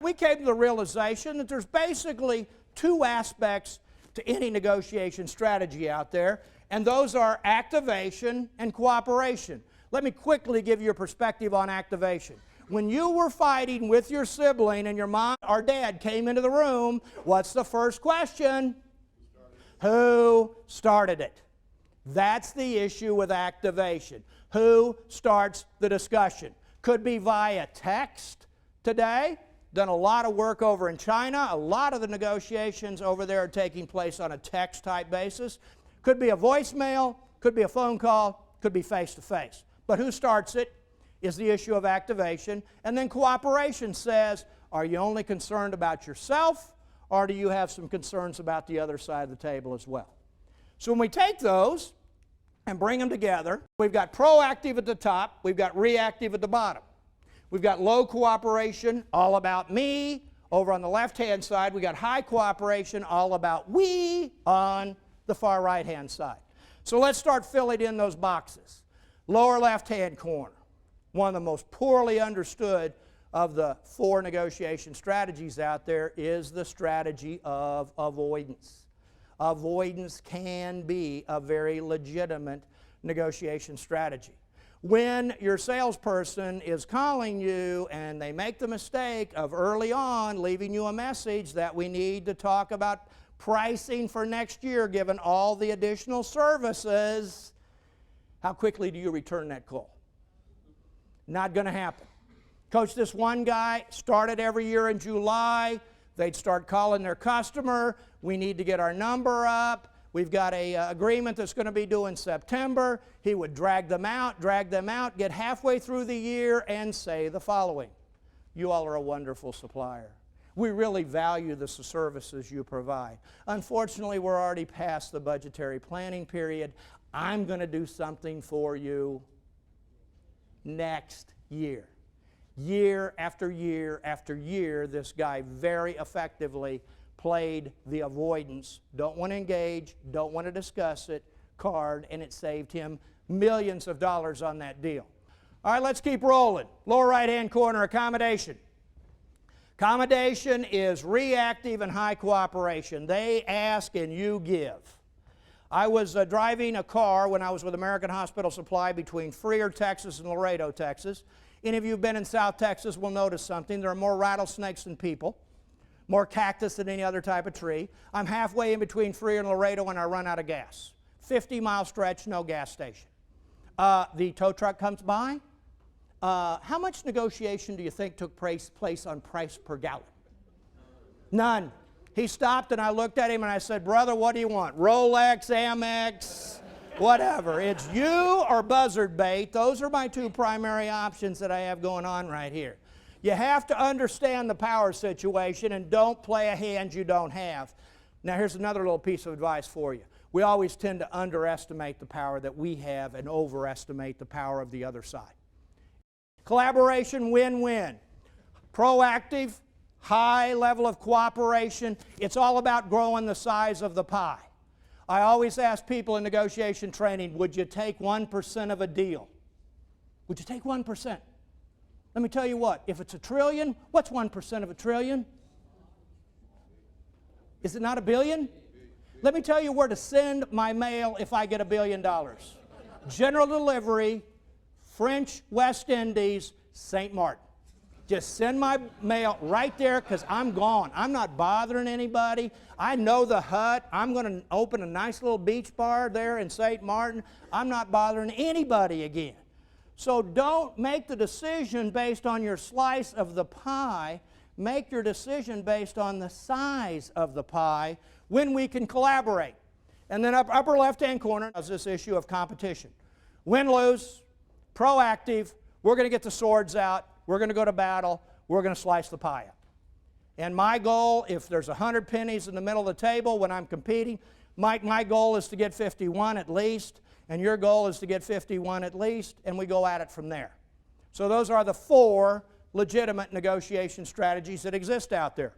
We came to the realization that there's basically two aspects to any negotiation strategy out there, and those are activation and cooperation. Let me quickly give you a perspective on activation. When you were fighting with your sibling and your mom or dad came into the room, what's the first question? Who started it? That's the issue with activation. Who starts the discussion? Could be via text today. Done a lot of work over in China. A lot of the negotiations over there are taking place on a text-type basis. Could be a voicemail, could be a phone call, could be face-to-face. But who starts it is the issue of activation. And then cooperation says, are you only concerned about yourself, or do you have some concerns about the other side of the table as well? So when we take those and bring them together, we've got proactive at the top, we've got reactive at the bottom. We've got low cooperation, all about me. Over on the left-hand side, we got high cooperation, all about we on the far right-hand side. So let's start filling in those boxes. Lower left-hand corner, one of the most poorly understood of the four negotiation strategies out there is the strategy of avoidance. Avoidance can be a very legitimate negotiation strategy. When your salesperson is calling you and they make the mistake of early on leaving you a message that we need to talk about pricing for next year given all the additional services, how quickly do you return that call? Not going to happen. Coach, this one guy started every year in July. They'd start calling their customer. We need to get our number up. We've got an agreement that's going to be due in September. He would drag them out, get halfway through the year and say the following. You all are a wonderful supplier. We really value the services you provide. Unfortunately, we're already past the budgetary planning period. I'm going to do something for you next year. Year after year after year, this guy very effectively played the avoidance, don't want to engage, don't want to discuss it card, and it saved him millions of dollars on that deal. All right, let's keep rolling. Lower right-hand corner, accommodation. Accommodation is reactive and high cooperation. They ask and you give. I was driving a car when I was with American Hospital Supply between Freer, Texas and Laredo, Texas. Any of you who've been in South Texas will notice something. There are more rattlesnakes than people, more cactus than any other type of tree. I'm halfway in between Freer and Laredo and I run out of gas. 50-mile stretch, no gas station. The tow truck comes by. How much negotiation do you think took place on price per gallon? None. He stopped and I looked at him and I said, brother, what do you want? Rolex, Amex, whatever. It's you or buzzard bait. Those are my two primary options that I have going on right here. You have to understand the power situation and don't play a hand you don't have. Now here's another little piece of advice for you. We always tend to underestimate the power that we have and overestimate the power of the other side. Collaboration, win-win. Proactive, high level of cooperation. It's all about growing the size of the pie. I always ask people in negotiation training, would you take 1% of a deal? Would you take 1%? Let me tell you what, if it's $1 trillion, what's 1% of $1 trillion? Is it not $1 billion? Let me tell you where to send my mail if I get $1 billion. General delivery, French West Indies, St. Martin. Just send my mail right there because I'm gone. I'm not bothering anybody. I know the hut. I'm going to open a nice little beach bar there in St. Martin. I'm not bothering anybody again. So don't make the decision based on your slice of the pie. Make your decision based on the size of the pie when we can collaborate. And then upper left-hand corner is this issue of competition. Win-lose, proactive, we're going to get the swords out, we're going to go to battle, we're going to slice the pie up. And my goal, if there's 100 pennies in the middle of the table when I'm competing, my goal is to get 51 at least. And your goal is to get 51 at least, and we go at it from there. So those are the four legitimate negotiation strategies that exist out there.